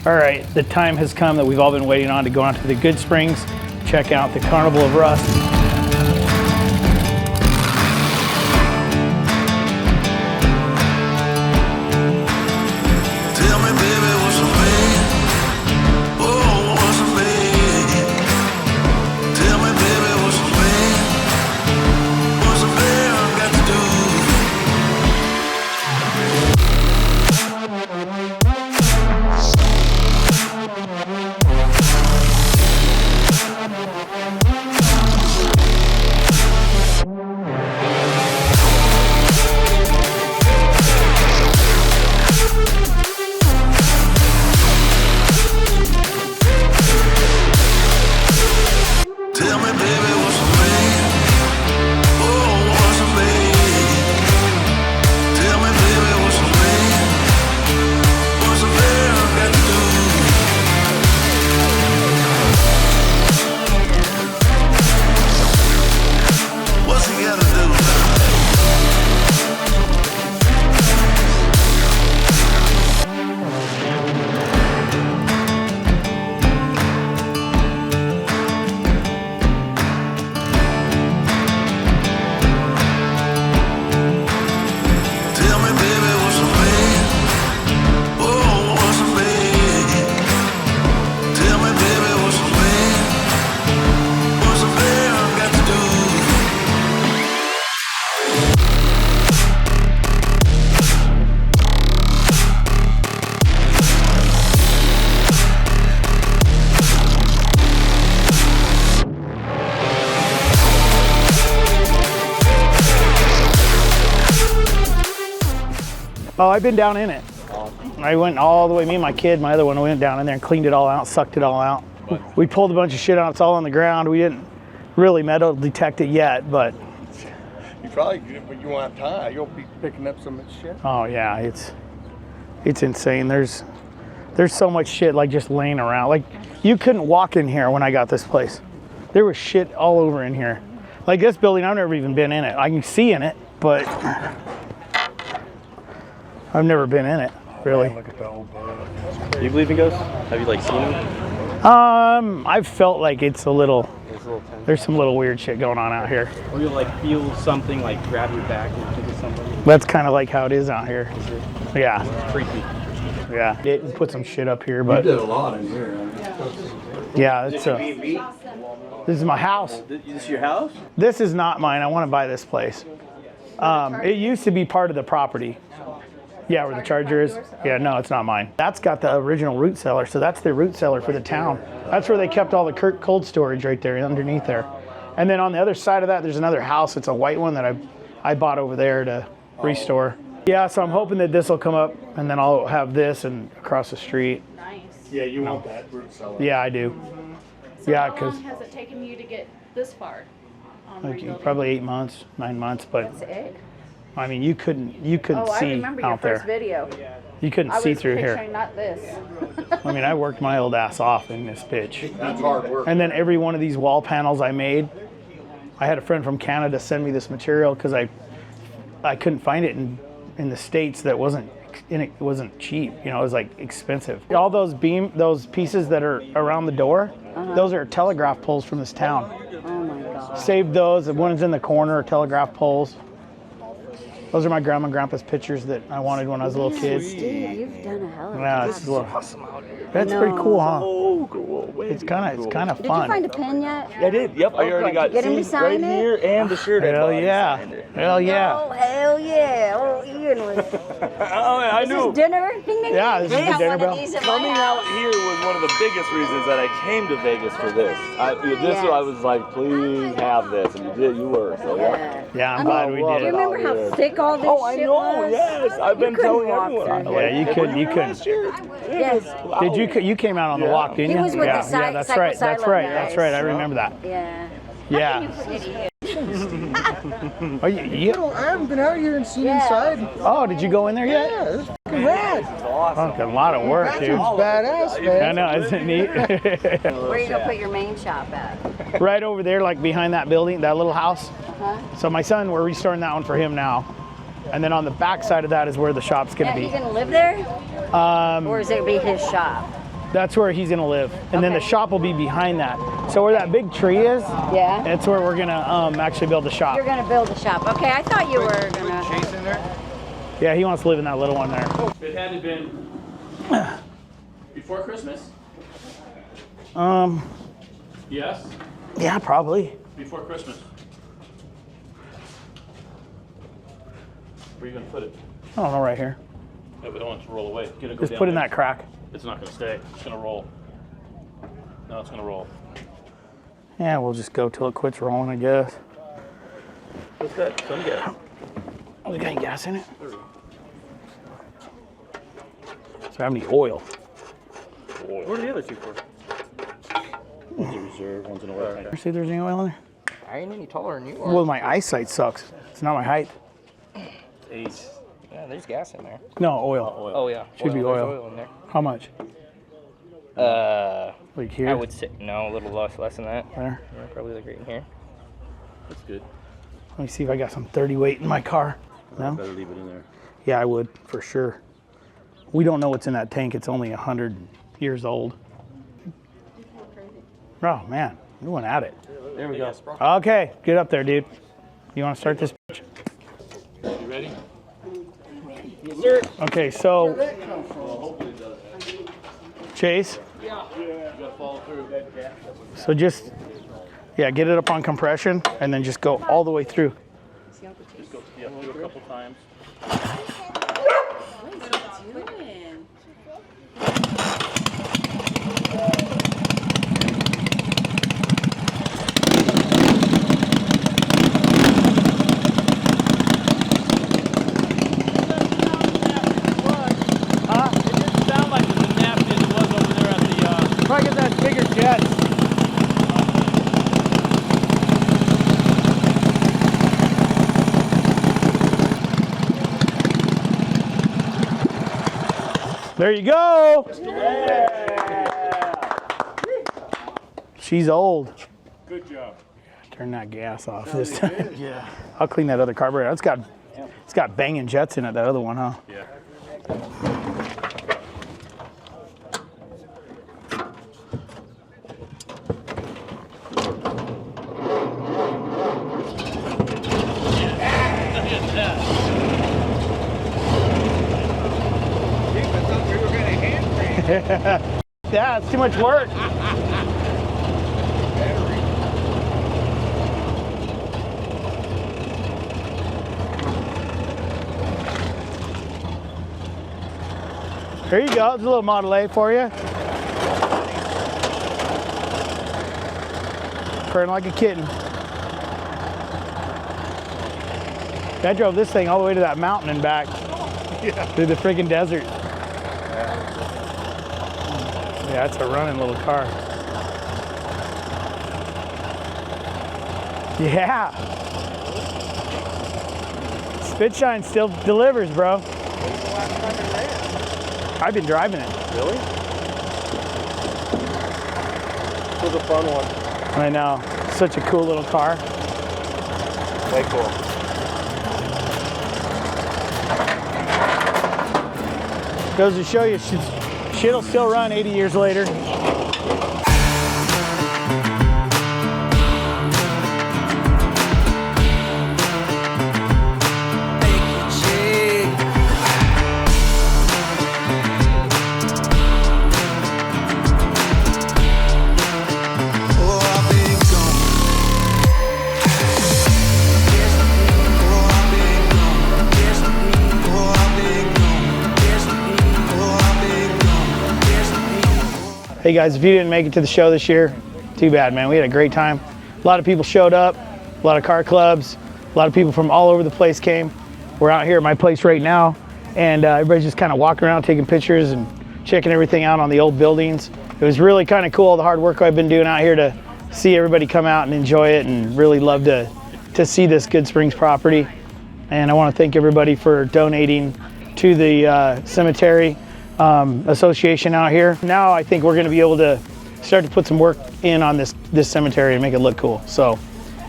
All right, the time has come that we've all been waiting on to go out to the Goodsprings, check out the Carnival of Rust. Oh, I've been down in it. I went all the way, me and my kid, my other one, went down in there and cleaned it all out, sucked it all out. We pulled a bunch of shit out, it's all on the ground. We didn't really metal detect it yet, but. You probably, but you won't have time. You'll be picking up so much shit. Oh yeah, it's insane. There's so much shit like just laying around. Like you couldn't walk in here when I got this place. There was shit all over in here. Like this building, I've never even been in it. I can see in it, but I've never been in it, really. Look at the old boat. Do you believe in ghosts? Have you like seen them? I've felt like it's a little, there's some little weird shit going on out here. Or you'll like feel something like grab your back and think of somebody? That's kind of like how it is out here. Is it? Yeah. It's creepy. Yeah. Didn't put some shit up here, but. You did a lot in here. Yeah, it's this is my house. This is your house? This is not mine. I want to buy this place. It used to be part of the property. Yeah, where the Charger is. Yeah, no, it's not mine. That's got the original root cellar, so that's the root cellar for the town. That's where they kept all the cold storage right there underneath there. And then on the other side of that, there's another house. It's a white one that I bought over there to restore. Yeah, so I'm hoping that this will come up, and then I'll have this and across the street. Nice. Yeah, you want that root cellar. Yeah, I do. So Yeah, how long has it taken you to get this far? Like probably 8 months, 9 months, but That's it. I mean, you couldn't Oh, I see remember your out first there. video. You couldn't see through I was here. picturing not this. I mean, I worked my old ass off in this bitch. That's hard work. And then every one of these wall panels I made, I had a friend from Canada send me this material because I couldn't find it in the States that wasn't cheap. You know, it was like expensive. All those pieces that are around the door, those are telegraph poles from this town. Oh my God. Saved those. The ones in the corner are telegraph poles. Those are my grandma and grandpa's pictures that I wanted when I was a little kid. Steve, you've done a hell of a Yeah, job. it's a little, that's pretty cool, huh? Oh, cool. It's kind of fun. Did you find a pen yet? Yeah, I did. Yep, I already got Get him to C's sign right it? here and the shirt. I Hell bought. He yeah. signed it. Hell yeah. Oh, hell yeah. Oh, Ian was. Oh, yeah, I Is knew. this dinner? Ding, ding, Yeah, ding. this is We the got dinner one bell. of these at my Coming house. out here was one of the biggest reasons that I came to Vegas for this. Yes. I was like, please have this, and you did. You were. So yeah. Yeah, I'm glad we Do you did it. remember how thick all this Oh, I shit know. was? Yes, I've been couldn't telling walk everyone. through. Yeah, you couldn't. Last year. Yes. Did you came out on the Yeah. walk, didn't He you? was with yeah, the yeah, that's right. That's Psycho right. Silo That's guys. right. I remember that. Yeah. Yeah. Oh, I haven't been out here and seen Yeah. inside. oh, did you go in there yet? Yeah, it's fucking rad. Fucking a lot of work, dude. Bathroom's badass, I man. know, isn't it neat? Where are you gonna put your main shop at? Right over there, like behind that building, that little house. So my son, we're restoring that one for him now. And then on the back side of that is where the shop's gonna Yeah, be. you gonna live there? Or is it gonna be his shop? That's where he's gonna live. And then the shop will be behind that. So where that big tree is, Yeah. that's where we're gonna actually build the shop. You're gonna build a shop. Okay, I thought you were gonna. Chase in there? Yeah, he wants to live in that little one there. It had to have been before Christmas. Yes, Yeah, probably. before Christmas. Where are you gonna put it? I don't know, right here. Yeah, we don't want it to roll away. Get it go Just down put in there. that crack. It's not gonna stay. It's gonna roll. No, it's gonna roll. Yeah, we'll just go till it quits rolling, I guess. What's that? Some gas. Oh, we got any gas in it? So I have any oil? What are the other two for? One's a reserve, one's an oil tank. See if there's any oil in there? I ain't any taller than you are. Well, my eyesight sucks. It's not my height. Eight. Yeah, there's gas in there. No, oil. Oh yeah. Should be There's oil. oil in there. How much? Like here? I would say no, a little less than that. There. Yeah, probably like right in here. That's good. Let me see if I got some 30 weight in my car. No? Better leave it in there. Yeah, I would, for sure. We don't know what's in that tank. It's only 100 years old. Oh, man. We went at it. There we go. Okay, get up there, dude. You want to start this? You ready? Okay, so Chase. Yeah. You gotta follow through. So just, yeah, get it up on compression and then just go all the way through. Just go through a couple times. Try to get that bigger jet. There you go. She's old. Good job. Turn that gas off this time. Yeah. I'll clean that other carburetor. It's got banging jets in it, that other one, huh? Yeah. Yeah, it's too much work. There you go. There's a little Model A for you. Purring like a kitten. I drove this thing all the way to that mountain and back. Yeah. Through the friggin' desert. Yeah, it's a running little car. Yeah. Spitshine still delivers, bro. I've been driving it. Really? It was a fun one. I know. Such a cool little car. Way cool. Goes to show you, shit'll still run 80 years later. Hey guys, if you didn't make it to the show this year, too bad, man. We had a great time. A lot of people showed up, a lot of car clubs, a lot of people from all over the place came. We're out here at my place right now, and everybody's just kind of walking around taking pictures and checking everything out on the old buildings. It was really kind of cool, the hard work I've been doing out here to see everybody come out and enjoy it, and really love to see this Goodsprings property. And I want to thank everybody for donating to the cemetery association out here. Now I think we're going to be able to start to put some work in on this cemetery and make it look cool. So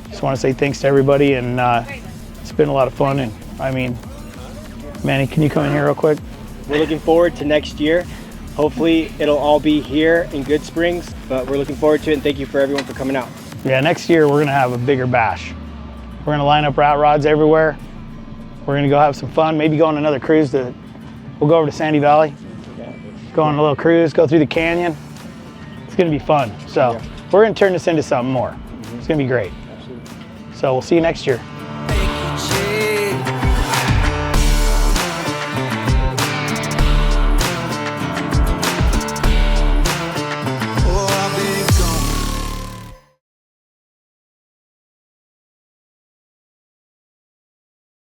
just want to say thanks to everybody, and it's been a lot of fun. And I mean, Manny, can you come in here real quick? We're looking forward to next year. Hopefully it'll all be here in Goodsprings, but we're looking forward to it, and thank you for everyone for coming out. Yeah, next year we're gonna have a bigger bash. We're gonna line up rat rods everywhere. We're gonna go have some fun, maybe go on another cruise we'll go over to Sandy Valley, go on a little cruise, go through the canyon. It's gonna be fun. So we're gonna turn this into something more. It's gonna be great. So we'll see you next year.